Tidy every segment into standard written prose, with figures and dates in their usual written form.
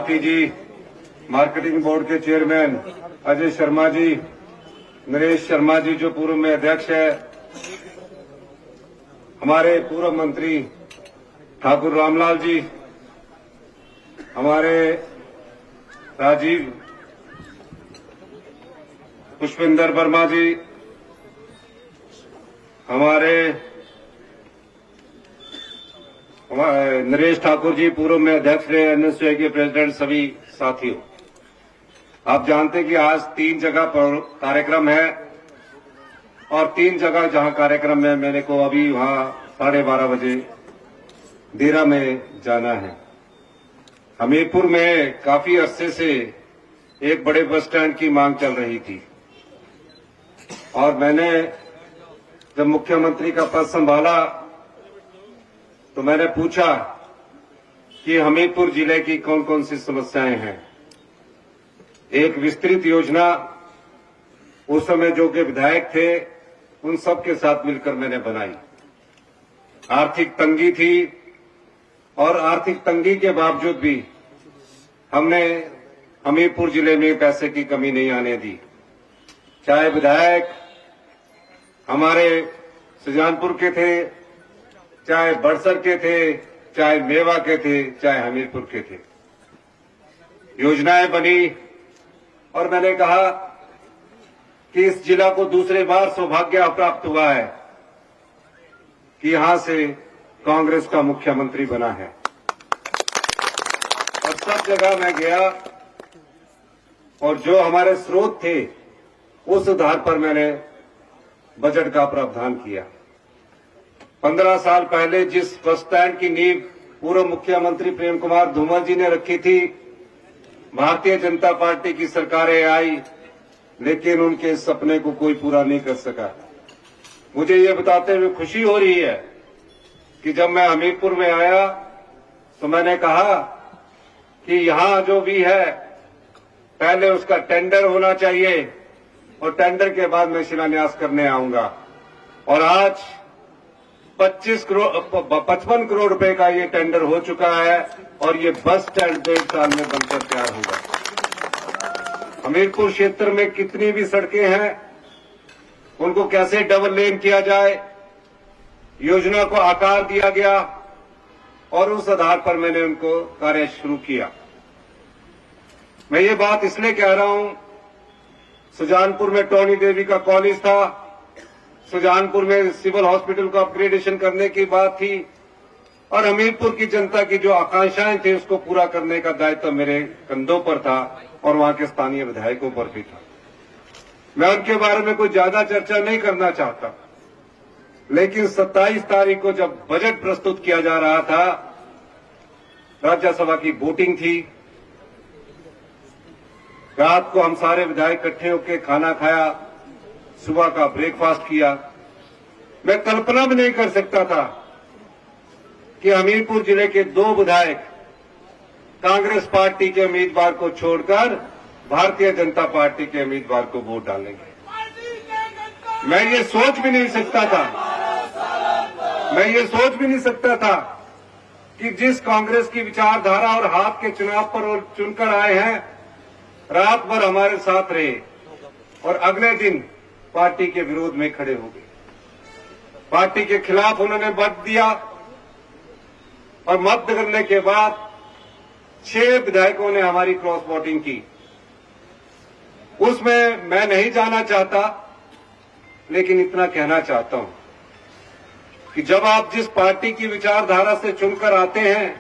भारती जी, marketing board के chairman Ajay Sharma ji, Naresh Sharma ji जो पूर्व में अध्यक्ष है, हमारे पूर्व मंत्री ठाकुर रामलाल जी, हमारे राजीव पुष्पिंदर वर्मा जी, हमारे नरेश ठाकुर जी पूर्व में अध्यक्ष रहे, एनएसयूआई के प्रेसिडेंट, सभी साथियों, आप जानते हैं कि आज 3 जगह पर कार्यक्रम है और 3 जगह जहां कार्यक्रम है मेरे को अभी वहां 12:30 बजे देरा में जाना है। हमीरपुर में काफी अरसे से एक बड़े बस स्टैंड की मांग चल रही थी और मैंने जब मुख्यमंत्री का पद संभाला तो मैंने पूछा कि हमीरपुर जिले की कौन कौन सी समस्याएं हैं। एक विस्तृत योजना उस समय जो के विधायक थे उन सब के साथ मिलकर मैंने बनाई। आर्थिक तंगी थी और आर्थिक तंगी के बावजूद भी हमने हमीरपुर जिले में पैसे की कमी नहीं आने दी। चाहे विधायक हमारे सुजानपुर के थे, चाहे बड़सर के थे, चाहे मेवा के थे, चाहे हमीरपुर के थे, योजनाएं बनी और मैंने कहा कि इस जिला को दूसरे बार सौभाग्य प्राप्त हुआ है कि यहां से कांग्रेस का मुख्यमंत्री बना है। और सब जगह मैं गया और जो हमारे स्रोत थे उस आधार पर मैंने बजट का प्रावधान किया। 15 साल पहले जिस बस स्टैंड की नींव पूर्व मुख्यमंत्री प्रेम कुमार धूमल जी ने रखी थी, भारतीय जनता पार्टी की सरकारें आई लेकिन उनके सपने को कोई पूरा नहीं कर सका। मुझे ये बताते हुए खुशी हो रही है कि जब मैं हमीरपुर में आया तो मैंने कहा कि यहां जो भी है पहले उसका टेंडर होना चाहिए और टेंडर के बाद मैं शिलान्यास करने आऊंगा। और आज 55 करोड़ रुपए का ये टेंडर हो चुका है और ये बस स्टैंड 1.5 साल में बनकर तैयार होगा। हमीरपुर क्षेत्र में कितनी भी सड़कें हैं उनको कैसे डबल लेन किया जाए, योजना को आकार दिया गया और उस आधार पर मैंने उनको कार्य शुरू किया। मैं ये बात इसलिए कह रहा हूं, सुजानपुर में टोनी देवी का कॉलेज था, सुजानपुर में सिविल हॉस्पिटल को अपग्रेडेशन करने की बात थी और हमीरपुर की जनता की जो आकांक्षाएं थी उसको पूरा करने का दायित्व मेरे कंधों पर था और वहां के स्थानीय विधायकों पर भी था। मैं उनके बारे में कोई ज्यादा चर्चा नहीं करना चाहता, लेकिन 27 तारीख को जब बजट प्रस्तुत किया जा रहा था, राज्यसभा की वोटिंग थी, रात को हम सारे विधायक इकट्ठे होकर खाना खाया, सुबह का ब्रेकफास्ट किया। मैं कल्पना भी नहीं कर सकता था कि हमीरपुर जिले के 2 विधायक कांग्रेस पार्टी के उम्मीदवार को छोड़कर भारतीय जनता पार्टी के उम्मीदवार को वोट डालेंगे। मैं ये सोच भी नहीं सकता था कि जिस कांग्रेस की विचारधारा और हाथ के चुनाव पर वो चुनकर आए हैं, रात भर हमारे साथ रहे और अगले दिन पार्टी के विरोध में खड़े हो गए। पार्टी के खिलाफ उन्होंने मत दिया और मत करने के बाद 6 विधायकों ने हमारी क्रॉस वोटिंग की। उसमें मैं नहीं जाना चाहता, लेकिन इतना कहना चाहता हूं कि जब आप जिस पार्टी की विचारधारा से चुनकर आते हैं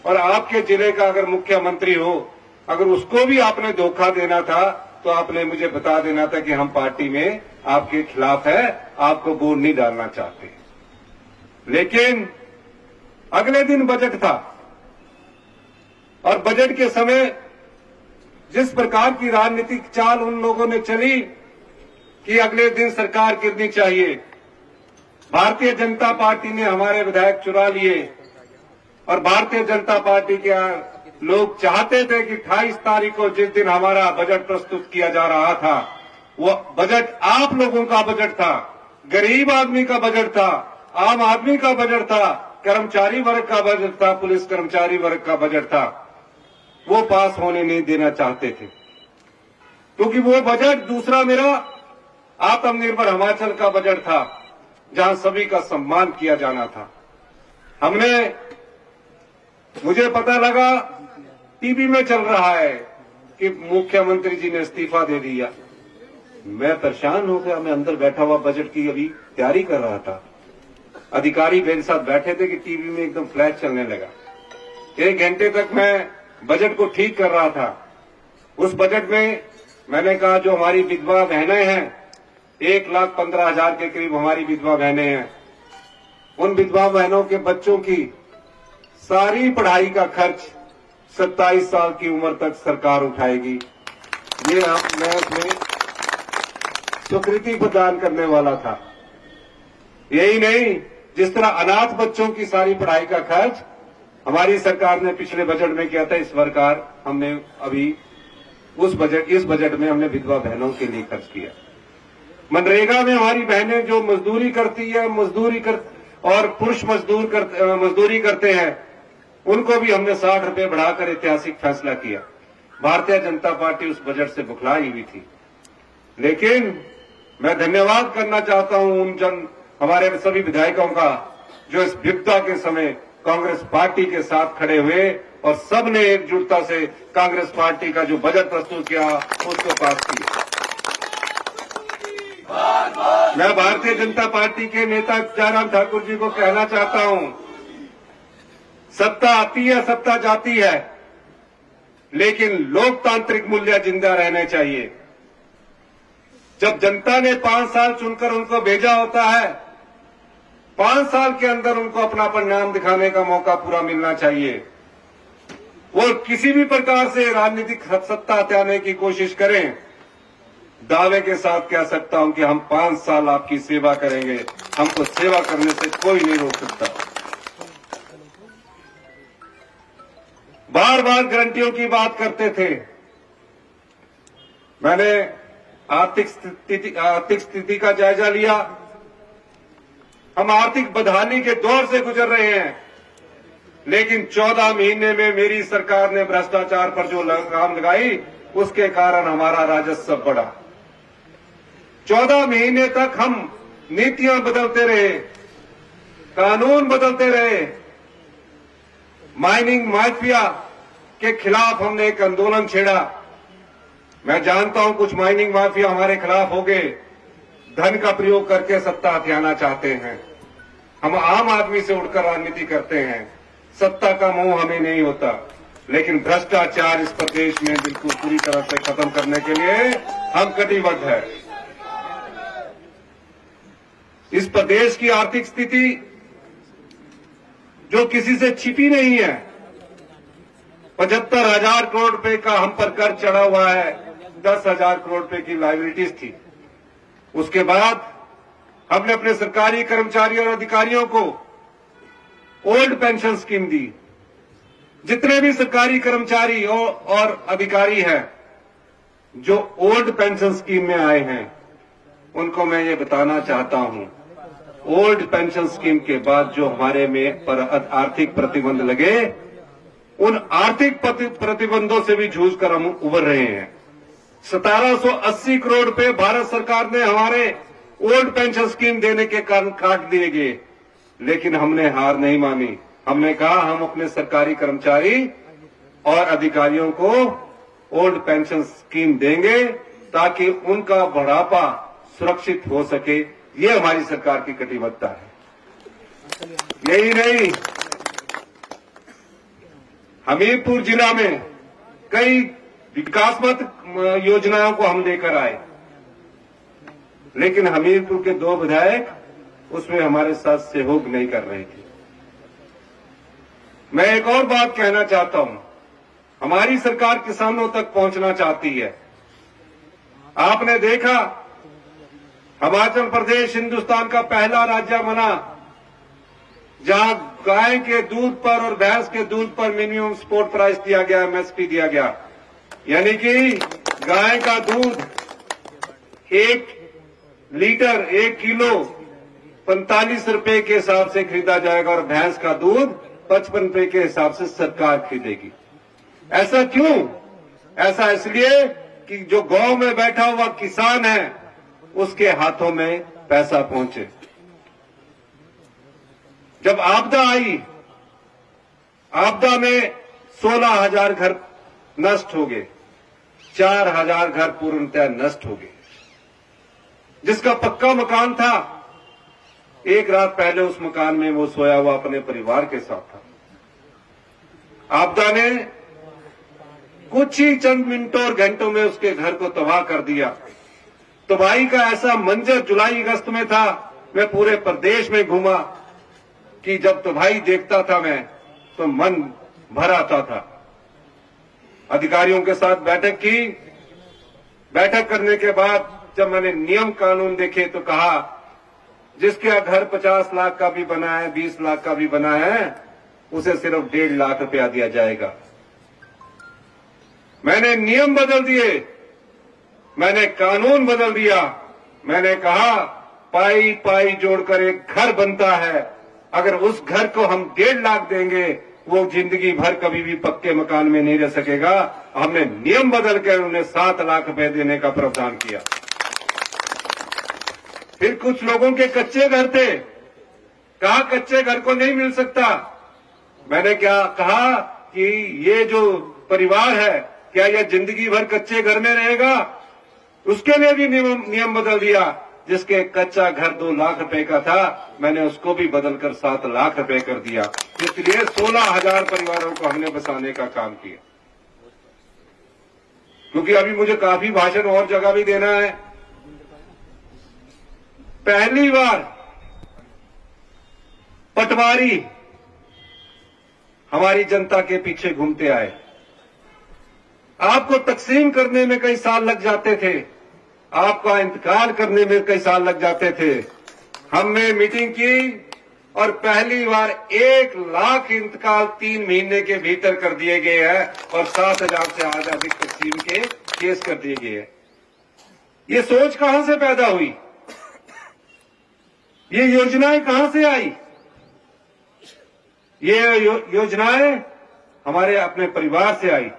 और आपके जिले का अगर मुख्यमंत्री हो, अगर उसको भी आपने धोखा देना था तो आपने मुझे बता देना था कि हम पार्टी में आपके खिलाफ है, आपको वोट नहीं डालना चाहते। लेकिन अगले दिन बजट था और बजट के समय जिस प्रकार की राजनीतिक चाल उन लोगों ने चली कि अगले दिन सरकार गिरनी चाहिए, भारतीय जनता पार्टी ने हमारे विधायक चुरा लिए और भारतीय जनता पार्टी के लोग चाहते थे कि 28 तारीख को जिस दिन हमारा बजट प्रस्तुत किया जा रहा था, वो बजट आप लोगों का बजट था, गरीब आदमी का बजट था, आम आदमी का बजट था, कर्मचारी वर्ग का बजट था, पुलिस कर्मचारी वर्ग का बजट था। वो पास होने नहीं देना चाहते थे, क्योंकि वो बजट दूसरा मेरा आत्मनिर्भर हिमाचल का बजट था, जहां सभी का सम्मान किया जाना था। मुझे पता लगा टीवी में चल रहा है कि मुख्यमंत्री जी ने इस्तीफा दे दिया। मैं परेशान हो गया। मैं अंदर बैठा हुआ बजट की अभी तैयारी कर रहा था। अधिकारी मेरे साथ बैठे थे कि टीवी में एकदम फ्लैश चलने लगा। 1 घंटे तक मैं बजट को ठीक कर रहा था। उस बजट में मैंने कहा जो हमारी विधवा बहनें हैं, 1,15,000 के करीब हमारी विधवा बहनें हैं, उन विधवा बहनों के बच्चों की सारी पढ़ाई का खर्च 27 साल की उम्र तक सरकार उठाएगी। ये मैं उसमें स्वीकृति प्रदान करने वाला था। यही नहीं, जिस तरह अनाथ बच्चों की सारी पढ़ाई का खर्च हमारी सरकार ने पिछले बजट में किया था, इस सरकार हमने अभी इस बजट में हमने विधवा बहनों के लिए खर्च किया। मनरेगा में हमारी बहनें जो मजदूरी करती है, और पुरुष मजदूरी करते हैं, उनको भी हमने 60 रुपए बढ़ाकर ऐतिहासिक फैसला किया। भारतीय जनता पार्टी उस बजट से बुखलाई हुई थी, लेकिन मैं धन्यवाद करना चाहता हूं हमारे सभी विधायकों का, जो इस विपदा के समय कांग्रेस पार्टी के साथ खड़े हुए और सबने एकजुटता से कांग्रेस पार्टी का जो बजट प्रस्तुत किया उसको पास किया। मैं भारतीय जनता पार्टी के नेता जयराम ठाकुर जी को कहना चाहता हूं, सत्ता आती है, सत्ता जाती है, लेकिन लोकतांत्रिक मूल्य जिंदा रहने चाहिए। जब जनता ने 5 साल चुनकर उनको भेजा होता है, 5 साल के अंदर उनको अपना परिणाम दिखाने का मौका पूरा मिलना चाहिए। वो किसी भी प्रकार से राजनीतिक सत्ता हथियाने की कोशिश करें, दावे के साथ कह सकता हूं कि हम 5 साल आपकी सेवा करेंगे। हमको सेवा करने से कोई नहीं रोक सकता। बार बार गारंटियों की बात करते थे। मैंने आर्थिक स्थिति का जायजा लिया। हम आर्थिक बदहाली के दौर से गुजर रहे हैं, लेकिन 14 महीने में मेरी सरकार ने भ्रष्टाचार पर जो लगाम लगाई, उसके कारण हमारा राजस्व बढ़ा। 14 महीने तक हम नीतियां बदलते रहे, कानून बदलते रहे। माइनिंग माफिया के खिलाफ हमने एक आंदोलन छेड़ा। मैं जानता हूं कुछ माइनिंग माफिया हमारे खिलाफ हो गए, धन का प्रयोग करके सत्ता हथियाना चाहते हैं। हम आम आदमी से उठकर राजनीति करते हैं। सत्ता का मोह हमें नहीं होता, लेकिन भ्रष्टाचार इस प्रदेश में बिल्कुल पूरी तरह से खत्म करने के लिए हम कटिबद्ध हैं। इस प्रदेश की आर्थिक स्थिति जो किसी से छिपी नहीं है, 75,000 करोड़ रुपए का हम पर कर चढ़ा हुआ है। 10,000 करोड़ रुपए की लायबिलिटीज थी। उसके बाद हमने अपने सरकारी कर्मचारियों और अधिकारियों को ओल्ड पेंशन स्कीम दी। जितने भी सरकारी कर्मचारी और अधिकारी हैं जो ओल्ड पेंशन स्कीम में आए हैं, उनको मैं ये बताना चाहता हूं, ओल्ड पेंशन स्कीम के बाद जो हमारे में पर आर्थिक प्रतिबंध लगे, उन आर्थिक प्रतिबंधों से भी जूझकर हम उबर रहे हैं। 1780 करोड़ रुपए भारत सरकार ने हमारे ओल्ड पेंशन स्कीम देने के कारण काट दिए गए, लेकिन हमने हार नहीं मानी। हमने कहा हम अपने सरकारी कर्मचारी और अधिकारियों को ओल्ड पेंशन स्कीम देंगे ताकि उनका बुढ़ापा सुरक्षित हो सके। ये हमारी सरकार की कटिबद्धता है। यही नहीं, हमीरपुर जिला में कई विकासात्मक योजनाओं को हम लेकर आए, लेकिन हमीरपुर के 2 विधायक उसमें हमारे साथ सहयोग नहीं कर रहे थे। मैं एक और बात कहना चाहता हूं, हमारी सरकार किसानों तक पहुंचना चाहती है। आपने देखा हिमाचल प्रदेश हिंदुस्तान का पहला राज्य बना जहां गाय के दूध पर और भैंस के दूध पर मिनिमम सपोर्ट प्राइस दिया गया, एमएसपी दिया गया। यानी कि गाय का दूध 1 लीटर 1 किलो 45 रुपए के हिसाब से खरीदा जाएगा और भैंस का दूध 55 रुपए के हिसाब से सरकार खरीदेगी। ऐसा क्यों? ऐसा इसलिए कि जो गांव में बैठा हुआ किसान है उसके हाथों में पैसा पहुंचे। जब आपदा आई, आपदा में 16,000 घर नष्ट हो गए, 4,000 घर पूर्णतः नष्ट हो गए। जिसका पक्का मकान था, एक रात पहले उस मकान में वो सोया हुआ अपने परिवार के साथ था। आपदा ने कुछ ही चंद मिनटों और घंटों में उसके घर को तबाह कर दिया। तबाही का ऐसा मंजर जुलाई अगस्त में था, मैं पूरे प्रदेश में घूमा कि जब तबाही देखता था मैं तो मन भर आता था। अधिकारियों के साथ बैठक की। बैठक करने के बाद जब मैंने नियम कानून देखे तो कहा जिसका घर 50 लाख का भी बना है, 20 लाख का भी बना है, उसे सिर्फ 1.5 लाख रुपया दिया जाएगा। मैंने नियम बदल दिए, मैंने कानून बदल दिया। मैंने कहा पाई पाई जोड़कर एक घर बनता है, अगर उस घर को हम 1.5 लाख देंगे वो जिंदगी भर कभी भी पक्के मकान में नहीं रह सकेगा। हमने नियम बदल कर उन्हें 7 लाख रुपए देने का प्रावधान किया। फिर कुछ लोगों के कच्चे घर थे, कहा कच्चे घर को नहीं मिल सकता। मैंने क्या कहा कि ये जो परिवार है क्या यह जिंदगी भर कच्चे घर में रहेगा? उसके लिए भी नियम बदल दिया। जिसके कच्चा घर 2 लाख रुपए का था, मैंने उसको भी बदलकर 7 लाख रुपए कर दिया। इसलिए 16,000 परिवारों को हमने बसाने का काम किया। क्योंकि अभी मुझे काफी भाषण और जगह भी देना है। पहली बार पटवारी हमारी जनता के पीछे घूमते आए। आपको तकसीम करने में कई साल लग जाते थे, आपका इंतकाल करने में कई साल लग जाते थे। हमने मीटिंग की और पहली बार 1 लाख इंतकाल 3 महीने के भीतर कर दिए गए हैं और 7,000 से अधिक तकसीम के केस कर दिए गए हैं। ये सोच कहां से पैदा हुई? ये योजनाएं कहां से आई? ये योजनाएं हमारे अपने परिवार से आई।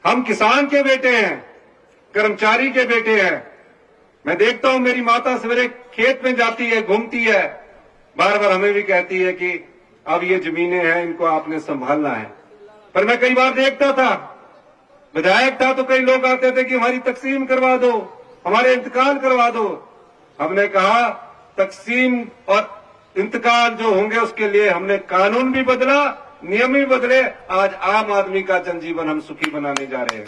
हम किसान के बेटे हैं, कर्मचारी के बेटे हैं। मैं देखता हूं मेरी माता सवेरे खेत में जाती है, घूमती है, बार बार हमें भी कहती है कि अब ये जमीनें हैं, इनको आपने संभालना है। पर मैं कई बार देखता था, विधायक था तो कई लोग आते थे कि हमारी तकसीम करवा दो, हमारे इंतकाल करवा दो। हमने कहा तकसीम और इंतकाल जो होंगे उसके लिए हमने कानून भी बदला, नियम भी बदले। आज आम आदमी का जनजीवन हम सुखी बनाने जा रहे हैं।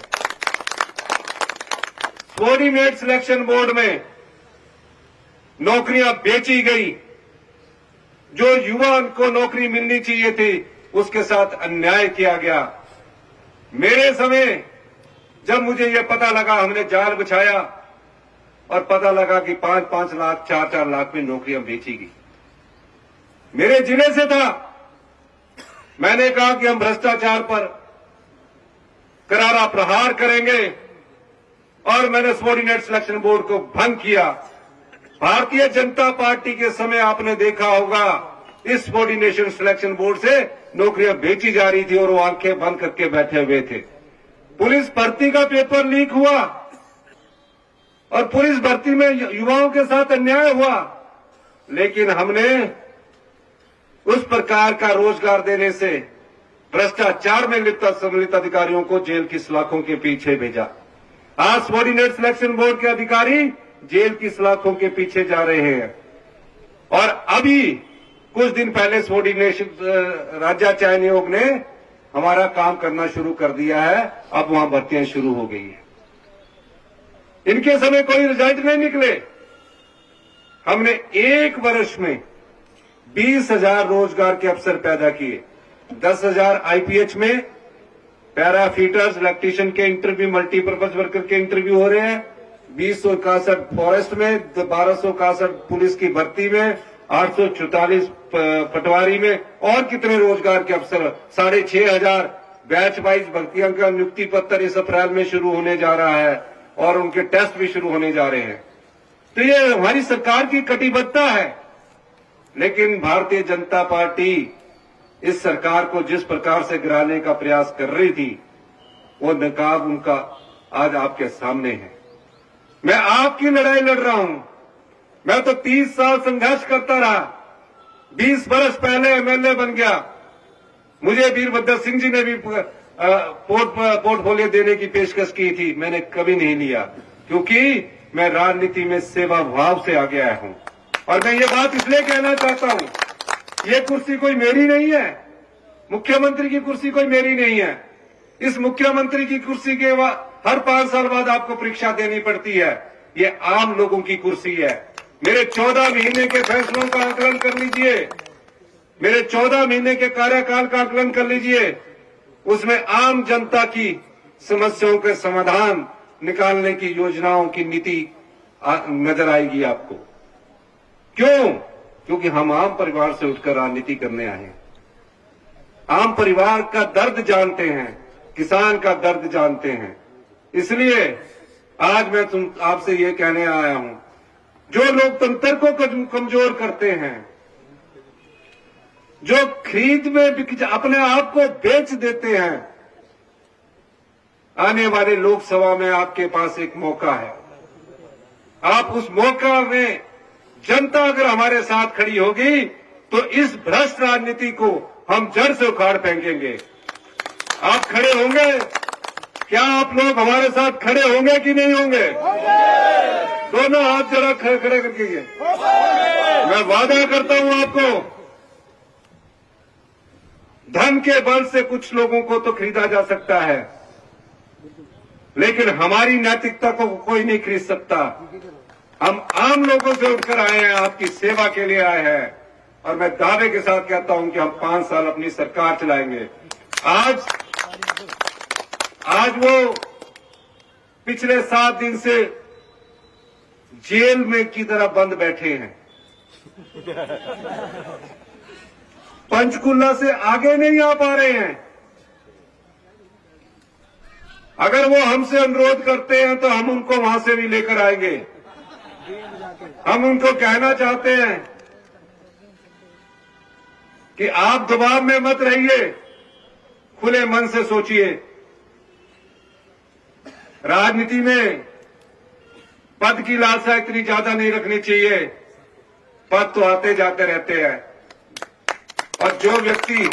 कोऑर्डिनेट सिलेक्शन बोर्ड में नौकरियां बेची गई। जो युवा को नौकरी मिलनी चाहिए थी उसके साथ अन्याय किया गया। मेरे समय जब मुझे यह पता लगा, हमने जाल बिछाया और पता लगा कि 5-5 लाख 4-4 लाख में नौकरियां बेची गई। मेरे जिले से था। मैंने कहा कि हम भ्रष्टाचार पर करारा प्रहार करेंगे और मैंने सबऑर्डिनेट सिलेक्शन बोर्ड को भंग किया। भारतीय जनता पार्टी के समय आपने देखा होगा इस सबऑर्डिनेशन सिलेक्शन बोर्ड से नौकरियां बेची जा रही थी और वो आंखें बंद करके बैठे हुए थे। पुलिस भर्ती का पेपर लीक हुआ और पुलिस भर्ती में युवाओं के साथ अन्याय हुआ, लेकिन हमने उस प्रकार का रोजगार देने से भ्रष्टाचार में लिप्त सम्मिलित अधिकारियों को जेल की सलाखों के पीछे भेजा। आज सबऑर्डिनेट सिलेक्शन बोर्ड के अधिकारी जेल की सलाखों के पीछे जा रहे हैं। और अभी कुछ दिन पहले सबऑर्डिनेशन राज्य चयन आयोग ने हमारा काम करना शुरू कर दिया है। अब वहां भर्तियां शुरू हो गई है। इनके समय कोई रिजल्ट नहीं निकले। हमने 1 वर्ष में 20,000 रोजगार के अवसर पैदा किए। 10,000 आईपीएच में पैरा फीटर्स, इलेक्ट्रीशियन के इंटरव्यू, मल्टीपर्पज वर्कर के इंटरव्यू हो रहे हैं। 2061 फॉरेस्ट में, 1261 पुलिस की भर्ती में, 844 पटवारी में और कितने रोजगार के अवसर। 6,500 बैच वाइज भर्तियों का नियुक्ति पत्र इस अप्रैल में शुरू होने जा रहा है और उनके टेस्ट भी शुरू होने जा रहे हैं। तो ये हमारी सरकार की कटिबद्धता है। लेकिन भारतीय जनता पार्टी इस सरकार को जिस प्रकार से गिराने का प्रयास कर रही थी, वो नकाब उनका आज आपके सामने है। मैं आपकी लड़ाई लड़ रहा हूं। मैं तो 30 साल संघर्ष करता रहा, 20 वर्ष पहले एमएलए बन गया। मुझे वीरभद्र सिंह जी ने भी पोर्टफोलियो देने की पेशकश की थी, मैंने कभी नहीं लिया, क्योंकि मैं राजनीति में सेवा भाव से आगे आया हूं। और मैं ये बात इसलिए कहना चाहता हूं, ये कुर्सी कोई मेरी नहीं है, मुख्यमंत्री की कुर्सी कोई मेरी नहीं है। इस मुख्यमंत्री की कुर्सी के हर 5 साल बाद आपको परीक्षा देनी पड़ती है। ये आम लोगों की कुर्सी है। मेरे 14 महीने के फैसलों का आकलन कर लीजिए, मेरे 14 महीने के कार्यकाल का आकलन कर लीजिए। उसमें आम जनता की समस्याओं के समाधान निकालने की योजनाओं की नीति नजर आएगी आपको। क्यों? क्योंकि हम आम परिवार से उठकर राजनीति करने आए हैं। आम परिवार का दर्द जानते हैं, किसान का दर्द जानते हैं। इसलिए आज मैं आपसे ये कहने आया हूं, जो लोकतंत्र को कमजोर करते हैं, जो खरीद में अपने आप को बेच देते हैं, आने वाले लोकसभा में आपके पास एक मौका है। आप उस मौका में जनता अगर हमारे साथ खड़ी होगी तो इस भ्रष्ट राजनीति को हम जड़ से उखाड़ फेंकेंगे। आप खड़े होंगे? क्या आप लोग हमारे साथ खड़े होंगे कि नहीं होंगे? दोनों हाथ जरा खड़े करके मैं वादा करता हूं आपको, धन के बल से कुछ लोगों को तो खरीदा जा सकता है, लेकिन हमारी नैतिकता को कोई नहीं खरीद सकता। हम आम लोगों से उठकर आए हैं, आपकी सेवा के लिए आए हैं, और मैं दावे के साथ कहता हूं कि हम 5 साल अपनी सरकार चलाएंगे। आज वो पिछले 7 दिन से जेल में की तरह बंद बैठे हैं, पंचकुला से आगे नहीं आ पा रहे हैं। अगर वो हमसे अनुरोध करते हैं तो हम उनको वहां से भी लेकर आएंगे। हम उनको कहना चाहते हैं कि आप दबाव में मत रहिए, खुले मन से सोचिए। राजनीति में पद की लालसा इतनी ज्यादा नहीं रखनी चाहिए, पद तो आते जाते रहते हैं। और जो व्यक्ति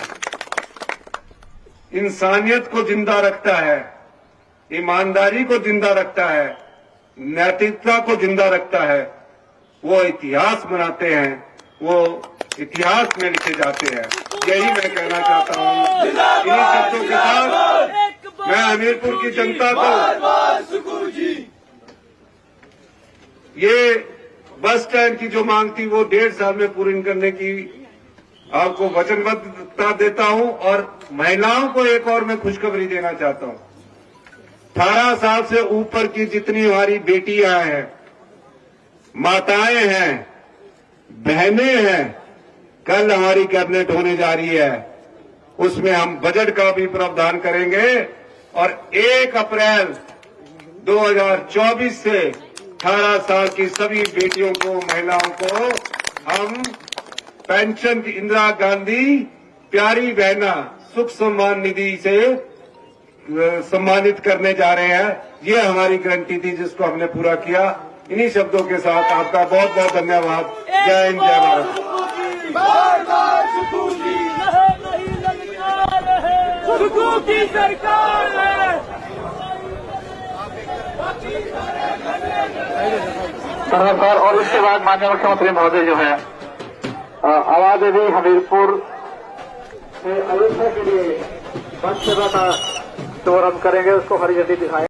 इंसानियत को जिंदा रखता है, ईमानदारी को जिंदा रखता है, नैतिकता को जिंदा रखता है, वो इतिहास बनाते हैं, वो इतिहास में लिखे जाते हैं। यही मैं कहना चाहता हूं। इन्हीं शब्दों के साथ मैं हमीरपुर की जनता को ये बस स्टैंड की जो मांग थी वो 1.5 साल में पूरी करने की आपको वचनबद्धता देता हूं। और महिलाओं को एक और मैं खुशखबरी देना चाहता हूं। 18 साल से ऊपर की जितनी हमारी बेटियां हैं, माताएं हैं, बहनें हैं, कल हमारी कैबिनेट होने जा रही है, उसमें हम बजट का भी प्रावधान करेंगे और 1 अप्रैल 2024 से 18 साल की सभी बेटियों को, महिलाओं को हम पेंशन की इंदिरा गांधी प्यारी बहना सुख सम्मान निधि से सम्मानित करने जा रहे हैं। ये हमारी गारंटी थी जिसको हमने पूरा किया। इन्हीं शब्दों के साथ आपका बहुत बहुत धन्यवाद। जय हिंद, जय भारत। सुकू की सरकार है। सर, और उसके बाद माननीय मुख्यमंत्री महोदय जो है आवाज भी हमीरपुर से अयोध्या के लिए बस सेवा का शुभारंभ करेंगे, उसको हरी झंडी दिखाएं।